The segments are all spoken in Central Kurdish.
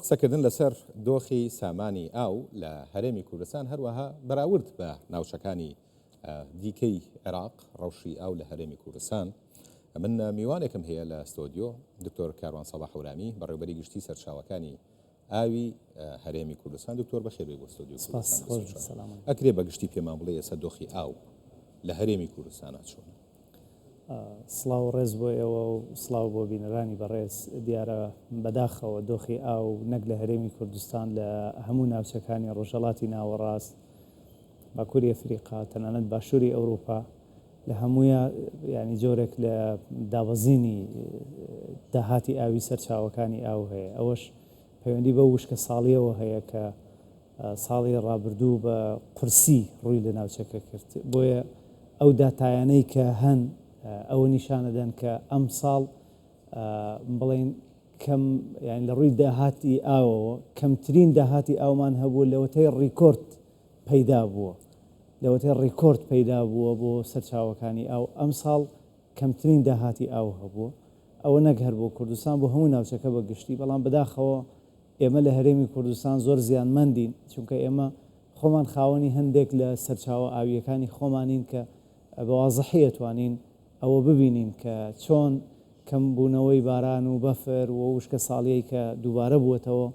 قسەکردن لەسەر دۆخی سامانی ئاو لە هەرێمی کوردستان هەروەها بەراورد بە ناوچەکانی دیکەی عێراق ڕەوشی ئاو لە هەرێمی کوردستان. من میوانێکم هەیە لە ستۆدیۆ دکتۆر کاروان سەباح هەورامی بەڕێوەبەری گشتی سەرچاوەکانی ئاوی هەرێمی کوردستان. دکتۆر بەخێر بۆ ستۆدیۆ ئەکرێ بە گشتی پێمان بڵێ ئێستا دۆخی ئاو لە هەرێمی کوردستانە چۆن؟ سڵاو ڕێز بۆ ئێوە و سڵاو بۆ بینەرانی بەڕێز. دیارە بەداخەوە دۆخی ئاو نەک لە هەرێمی کوردستان لە هەموو ناوچەکانی ڕۆژهەڵاتی ناوەڕاست باکووری ئەفریقا تەنانەت باشووری ئەوروپا لە هەموویە ینی جۆرێک لە دابەزینی داهاتی ئاوی سەرچاوەکانی ئاو هەیە. ئەوەش پەیوەندی بە وشکە ساڵیەوە هەیە کە ساڵی ڕابردوو بە قورسی ڕووی لە ناوچەکە کرد. بۆیە ئەو داتایانەی کە هەن ئەوە نیشانەدەن کە ئەم ساڵ بڵێن کەم یان لە ڕووی داهاتی ئاوەوە کەمترین داهاتی ئاومان هەبوو لەوەتەی ڕیکۆرد پەیدا بووە، لەوەتەی ڕیکۆرد پەیدا بووە بۆ سەرچاوەکانی ئاو. ئەم ساڵ کەمترین داهاتی ئاو هەبووە. ئەوە نەک هەر بۆ کوردستان، بۆ هەموو ناوچەکە بە گشتی. بەڵام بەداخەوە ئێمە لە هەرێمی کوردستان زۆر زیانمەندین، چونکە ئێمە خۆمان خاوەنی هەندێک لە سەرچاوە ئاویەکانی خۆمانین کە بەوازەحی ئەتوانین ئەوە ببینین کە چۆن کەمبوونەوەی باران و بەفر و وشکە ساڵیەی کە دووبارە بووەتەوە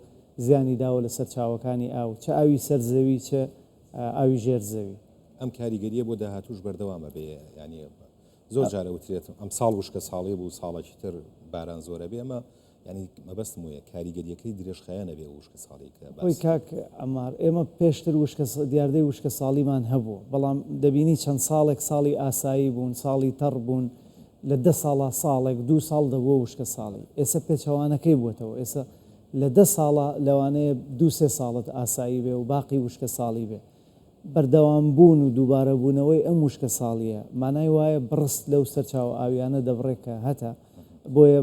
زیانی داوە لە سەرچاوەکانی ئاو، چه ئاوی سەرزەوی چه ئاوی ژێرزەوی. ئەم کاریگەریە بۆ داهاتوش بەردەوامە بێ، ینی زۆر جارە وترێت ئەم ساڵ وشکە ساڵی بوو ساڵێکی تر باران زۆرە بێ. ئەمە ینی مەبەستم وەیە کاریگەریەکەی درێژخایەنە بێ وشکە ساڵی کە خۆی کاک ئەمار ئێمە پێشتر دیاردەی وشکە ساڵیمان هەبوو، بەڵام دەبینی چەند ساڵێک ساڵی ئاسایی بوون، ساڵی تەڕ بوون، لە 10 ساڵە ساڵێک 2 ساڵ دەبووە وشکە ساڵی. ئێستا پێچەوانەکەی بووەتەوە. ئێستا لە 10 ساڵە لەوانەیە 2-3 ساڵت ئاسایی بێ و باقی وشکە ساڵی بێ. بەردەوام بوون و دووبارە بوونەوەی ئەم وشکە ساڵیە مانای وایە بڕست لەو سەرچاوە ئاویانە دەبڕێکە هەتا. بۆیە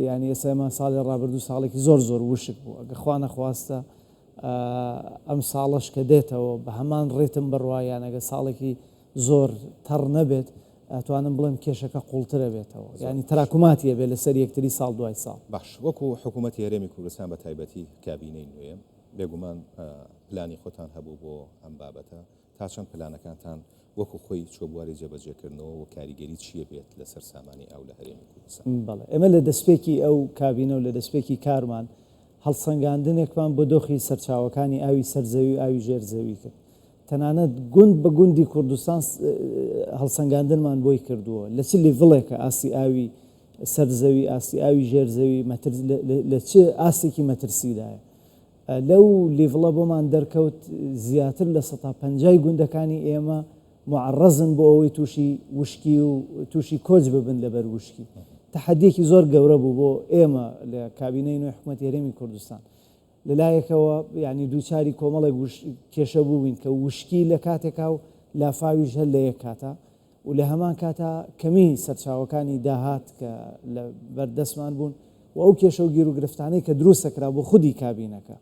ینی ئێستا ئێمە ساڵی ڕابردوو ساڵێکی زۆر وشک بوو. ئەگە خوا نەخواستە ئەم ساڵش کە دێتەوە بە هەمان ڕێتم بڕوایان ئەگە ساڵێکی زۆر تەڕ نەبێت ئەتوانم بڵێم کێشەکە قوڵترە بێتەوە، ینی تراکماتیە بێت لەسەر یەکتری ساڵ دوای ساڵ. باش، وەکو حکوومەتی هەرێمی کوردستان بە تایبەتی کابینەی نوێ بێگومان پلانی خۆتان هەبوو بۆ ئەم بابەتە، تا چەند پلانەکانتان وەکو خۆی چۆبواری جێبەجێکردنەوە و کاریگەری چییە بێت لەسەر سامانی ئاو لە هەرێمی کوردستان؟ بەڵێ ئێمە لە دەستپێکی ئەو کابینە و لە دەستپێکی کارمان هەڵسەنگاندنێکمان بۆ دۆخی سەرچاوەکانی ئاوی سەرزەوی و ئاوی ژێرزەوی کرد. تەنانەت گوند بە گوندی کوردستان هەڵسەنگاندنمان بۆی کردووە لە چ لیڤڵێکە ئاسی ئاوی سەرزەوی، ئاسی ئاوی ژێرزەوی لە چه ئاستێکی مەترسیدایە. لەو لیڤڵە بۆمان دەرکەوت زیاتر لە 150 گوندەکانی ئێمە معڕەزن بۆ ئەوەی تووشی وشکی و تووشی کۆچ ببن لەبەر وشکی. تەحەدیەکی زۆر گەورە بوو بۆ ئێمە لە کابینەی نوێی حکوومەتی هەرێمی کوردستان. لەلایەکەوە ینی دووچاری کۆمەڵێک کێشە بووین کە وشکی لە کاتێکا و لافاویش هەر لە یەک کاتە و لە هەمان کاتە کەمی سەرچاوەکانی داهات کە لە بەردەستمان بوون و ئەو کێشە و گیر و گرفتانەی کە دروستەکرا بۆ خودی کابینەکە.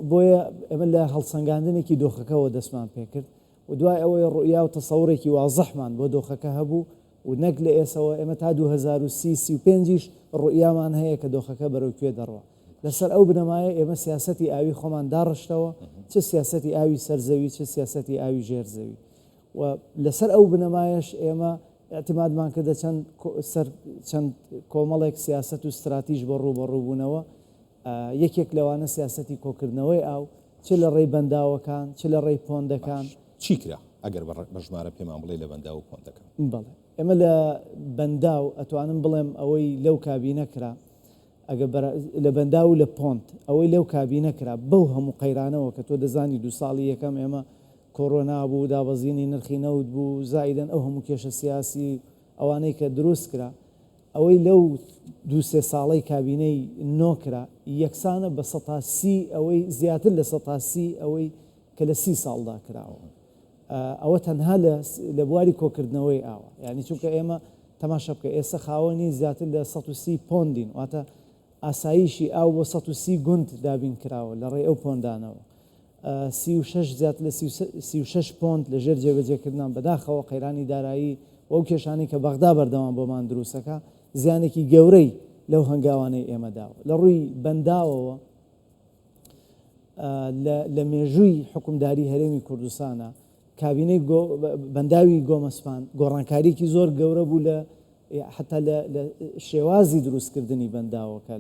بۆیە ئێمە لە هەڵسەنگاندنێکی دۆخەکەەوە دەستمان پێکرد و دوای ئەوەی ڕوئیا و تەسەوڕێکی وازەحمان بۆ دۆخەکە هەبوو و نەک لە ئێسەوە ئێمە تا 2035 ڕوئیامان هەیە کە دۆخەکە بەرەو کوێ دەڕوە. لەسەر ئەو بنەمایە ئێمە سیاسەتی ئاوی خۆمان داڕشتەوە، چه سیاسەتی ئاوی سەرزەوی چه سیاسەتی ئاوی ژێرزەوی. و لەسەر ئەو بنەمایەش ئێمە اعتمادمان کردە چەند کۆمەڵێک سیاسەت و استراتیژ بۆ ڕووبەڕووبوونەوە. یەکێک لەوانە سیاسەتی کۆکردنەوەی ئاو، چ لە ڕێی بەنداوەکان چ لە ڕێی پۆندەکان. چی کرا ئەگەر بە ژمارە پێمان بڵێ لە بەندا و پۆندەکان؟ بەڵێ ئێمە لە بەنداو ئەتوانم بڵێم ئەوەی لەو کابینە کرا، ئەگە لە بەندا و لە پۆنت ئەوەی لەو کابینە کرا بەو هەموو قەیرانەوە کە تۆ دەزانی 2 ساڵی یەکەم ئێمە کۆڕۆنا بوو، دابەزینی نرخی نەوت بوو، زائیدەن ئەو هەموو کێشە سیاسی ئەوانەی کە دروست کرا، ئەوەی لەو 2-3 ساڵەی کابینەی نۆکرا یەکسانە بە 130 ئەوەی زیاتر لە 130 ئەوەی کە لە 30 ساڵدا کراوە. ئەوە تەنها لە بواری کۆکردنەوەی ئاوە، یعنی چونکە ئێمە تەماشا بکە ئێستا خاوەنی زیاتر لە 130 پۆندین، واتە ئاساییشی ئاو بۆ 130 گوند دابین کراوە لە ڕێ ئەو پۆندانەوە. 36 زیاتر لە 36 پۆند لە ژێر جێبەجێکردنان بەداخەوە قەیرانی دارایی و ئەو کێشانی کە بەغدا بەردەوام بۆمان دروستەکە زیانێکی گەورەی لەو هەنگاوانەی ئێمە داوە. لە ڕووی بەنداوەوە لە مێژووی حکومداری هەرێمی کوردستانە کابینەی بەنداوی گۆمەسپان گۆڕانکاریکی زۆر گەورە بوو لە حتا لە شێوازی دروستکردنی بەنداوەکە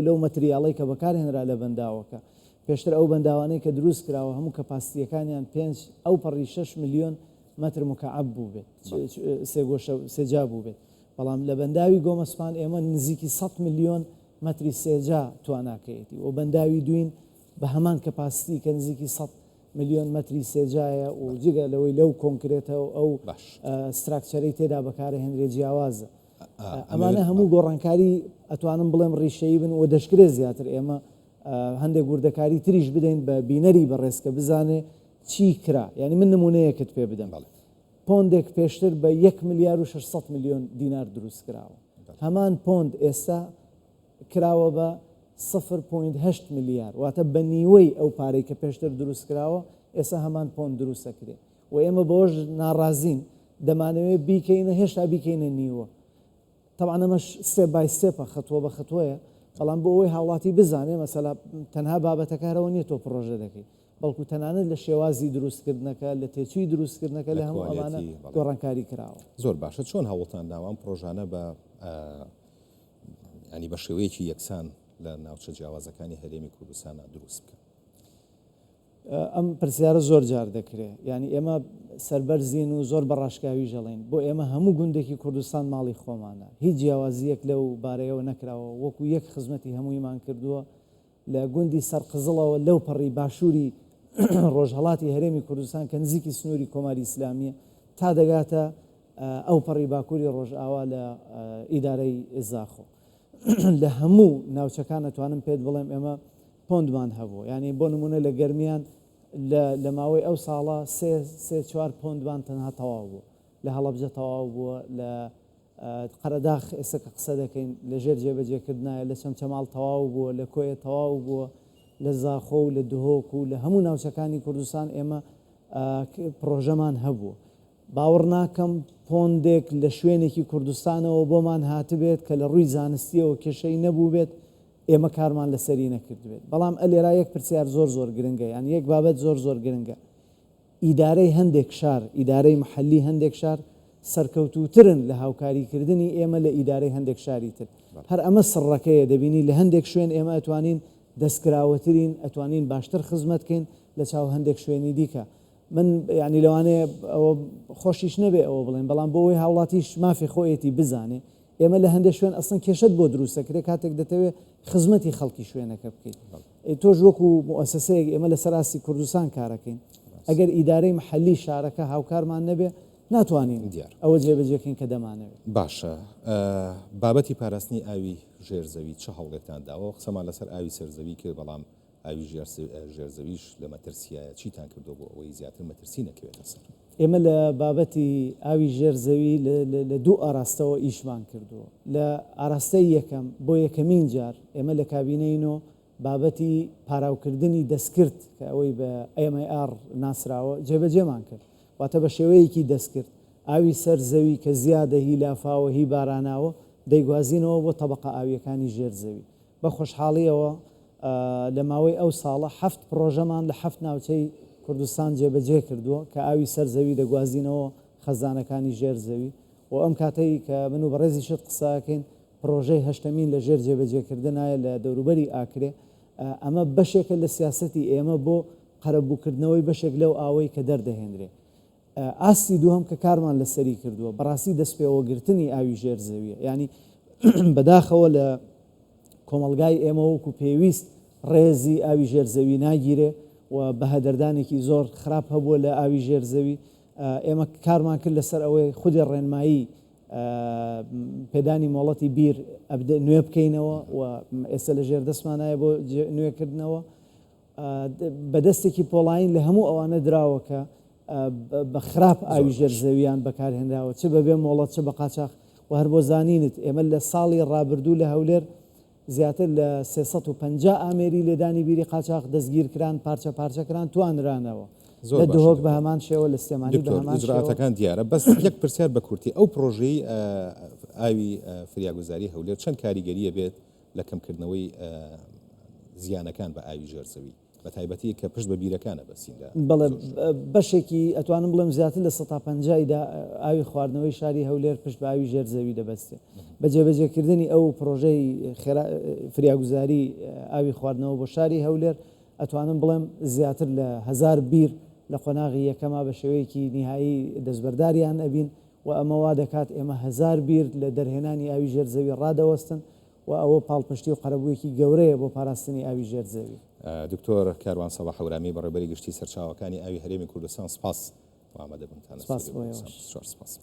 لەو مەتریاڵی کە بەکارهێنرا لە بەنداوەکە پێشتر ئەو بەنداوانەی کە دروست کراوە هەموو کەپاسیتیەکانیان 5 ئەو پەڕی 6 ملیۆن مەتر مکعب بوو بێت سێجا بوو بێت بەڵام لە بەنداوی گۆمەسپان ئێمە نزیکی 100 ملیۆن مەتری سێجا تواناکەیەتی و بەنداوی دوین بە هەمان کەپاسیتی کە نزیکی 100 ملیۆن مەتری سێجایە و جگە لەوەی لەو کۆنکرێتەوە ئەو ستراکچەرەی تێدا بەکارهێنرێ جیاوازە ئەمانە هەموو گۆڕانکاری ئەتوانم بڵێم ڕیشەیی بن و دەشکرێ زیاتر ئێمە هەندێک وردەکاری تریش بدەین بە بینەری بەڕێزکە بزانێ چی کرا یعنی من نمونەیەکت پێ بدەم پۆندێک پێشتر بە 1 ملیار و 600 ملیۆن دینار دروست کراوە هەمان پۆند ئێستا کراوە بە 0.8 ملیار واتە بە نیوەی ئەو پارەی کە پێشتر دروست کراوە ئێستا هەمان پۆند دروستەکرێ و ئێمە بەوەش ناڕازین دەمانەوێت بیکەینە هێشتا بیکەینە نیوە طبعا ئەمەش ستێپ بای ستێپە خەتووە بە خەتووەیە بەڵام بۆ ئەوەی هاوڵاتی بزانێ مەسەلا تەنها بابەتەکارەوە نیە تۆ پرۆژە دەکەی بەڵکو تەنانەت لە شێوازی دروستکردنەکە لە تێچووی دروستکردنەکە لە هەموو ئەمانە گۆڕانکاری کراوە زۆر باشە چۆن هەوڵتان داوام پرۆژانە بە ینی بە شێوەیەکی یەکسان لە ناوچە جیاوازەکانی هەرێمی کوردستانە دروست بکەن ئەم پرسیارە زۆر جار دەکرێت ینی ئێمە سەربەرزین و زۆر بەڕاشکاوی ژەڵین بۆ ئێمە هەموو گوندێکی کوردستان ماڵی خۆمانە هیچ جیاوازیەک لەو بارەیەوە نەکراوە وەکو یەک خزمەتی هەموویمان کردووە لە گوندی سەرقزڵەوە لەو پەڕی باشووری ڕۆژهەڵاتی هەرێمی کوردستان کە نزیکی سنووری کۆماری ئیسلامیە تا دەگاتە ئەو پەڕی باکووری ڕۆژئاوا لە ئیدارەی ئێزاخۆ لە هەموو ناوچەکان ئەتوانم پێت بڵێم ئێمە پۆندمان هەبوو ینی بۆ نمونە لە گەرمیان لە ماوەی ئەو ساڵە سێ چوار پۆندمان تەنها تەواو بوو لە هەڵەبجە تەواو بووە لە قەرەداخ ئێستا کە قسە دەکەین لەژێر جێبەجێکردنایە لە چەمچەماڵ تەواو بووە لە کۆیە تەواو بووە لە زاخۆ و لە دهۆک و لە هەموو ناوچەکانی کوردستان ئێمە پرۆژەمان هەبوو باوەڕ ناکەم پۆندێک لە شوێنێکی کوردستانەوە بۆمان هاتبێت کە لە ڕووی زانستیەوە کێشەی نەبوو بێت ئێمە کارمان لەسەری نەکردوێت بەڵام ئەلێرا یەک پرسیار زۆر گرنگە یان یەک بابەت زۆر گرنگە ئیدارەی هەندێک شار ئیدارەی محەلی هەندێک شار سەرکەوتوترن لە هاوکاریکردنی ئێمە لە ئیدارەی هەندێک شاری تر هەر ئەمە سڕەکەیە دەبینی لە هەندێک شوێن ئێمە ئەتوانین دەستکراوەترین ئەتوانین باشتر خزمەتکەین لە چاو هەندێک شوێنی دیکە من ینی لەوانەیە ئەوە خۆشیش نەبێ ئەوە بڵێن بەڵام بۆ ئەوەی هاوڵاتیش مافی خۆیەتی بزانێ ئێمە لە هەندێک شوێن ئەسڵن کێشت بۆ دروستەکرێت کاتێک دەتەوێت خزمەتی خەڵکی شوێنەکە بکەیت تۆش وەکو مؤسسەیەک ئێمە لە سەراستی کوردستان کارەکەین ئەگەر ئیدارەی محەلی شارەکە هاوکارمان نەبێ ناتوانین دیار ئەوە جێبەجێکەین کە دەمانەوێت باشە بابەتی پاراستنی ئاوی ژێرزەوی چه هەوڵێکتان داوە قسەمان لەسەر ئاوی سەرزەوی کرد بەڵام ئاوی ژێرزەویش لە مەترسیایە چیتان کردو بۆ ئەوەی زیاتر مەترسی نەکەوێتە سەر ئێمە لە بابەتی ئاوی ژێرزەوی لە دوو ئاراستەوە ئیشمان کردووە لە ئاراستەی یەکەم بۆ یەکەمین جار ئێمە لە کابینەینەوە بابەتی پاراوکردنی دەستکرد کە ئەوەی بە MIR ناسراوە جێبەجێمان کرد واتە بە شێوەیەکی دەستکرد ئاوی سەرزەوی کە زیادە هی لافاوە هی باراناوە دەیگوازینەوە بۆ تەبقە ئاویەکانی ژێرزەوی بە خۆشحاڵیەوە لە ماوەی ئەو ساڵە 7 پرۆژەمان لە 7 ناوچەی کوردستان جێبەجێ کردووە کە ئاوی سەرزەوی دەگوازینەوە خەزانەکانی ژێرزەوی و ئەم کاتەی کە من و بەڕێزی شت قساکەین پرۆژەی هەشتمین لە ژێر جێبەجێکردنایە لە دەوروبەری ئاکرێ ئەمە بەشێکە لە سیاسەتی ئێمە بۆ قەرەبووکردنەوەی بەشێک لەو ئاوەی کە دەردەهێنرێ ئاستی دووەم کە کارمان لەسەری کردووە بەڕاستی دەستپێوەگرتنی ئاوی ژێرزەویە ینی بەداخەوە لە کۆمەلگای ئێمە وەکو پێویست ڕێزی ئاوی ژێرزەوی ناگیرێ و بەهەدەردانێکی زۆر خراپ هەبووە لە ئاوی ژێرزەوی ئێمە کارمان کرد لەسەر ئەوەی خودی ڕێنمایی پێدانی مۆڵەتی بیر نوێ بکەینەوە و ئێستا لە ژێر دەستمانایە بۆ نوێکردنەوە بەدەستێکی پۆڵین لە هەموو ئەوانە دراوەکە بە خراپ ئاوی ژێرزەویان بەکارهێنراوە چ بەبێ مۆڵەت چ بە قاچاق و هەر بۆ زانینت ئێمە لە ساڵی ڕابردوو لە هەولێر زیاتر لە 350 ئامێری لێدانی بیری قاچاق دەستگیرکران پارچەکران توانرانەوە لە دهۆک بە هەمان شێوە لە سلێمانی بە هەمان ئیجراعاتەکان دیارە بەس یەک پرسیار بە کورتی ئەو پرۆژەی ئاوی فریاگوزاری هەولێر چەند کاریگەریە بێت لە کەمکردنەوەی زیانەکان بە ئاوی ژێرزەوی بە تایبەتی کە پشت بە بیرەکانە بەسین لە بەڵێ بەشێکی ئەتوانم بڵێم زیاتر لە 150دا ئاوی خواردنەوەی شاری هەولێر پشت بە ئاوی ژێرزەوی دەبەستێ بە جێبەجێکردنی ئەو پرۆژەی فریاگوزاری ئاوی خواردنەوە بۆ شاری هەولێر ئەتوانم بڵێم زیاتر لە 1000 بیر لە قۆناغی یەکەما بە شێوەیەکی نهایی دەستبەرداریان ئەبین و ئەمە وا دەکات ئێمە 1000 بیر لە دەرهێنانی ئاوی ژێرزەوی ڕادەوەستن و ئەوە پاڵپشتی و قەرەبوویەکی گەورەیە بۆ پاراستنی ئاوی ژێرزەوی. دکتۆر کاروان سەباح هەورامی بەڕێوەبەری گشتی سەرچاوەکانی ئاوی هەرێمی کوردستان سپاس ئامادەبوونتان. سپاس.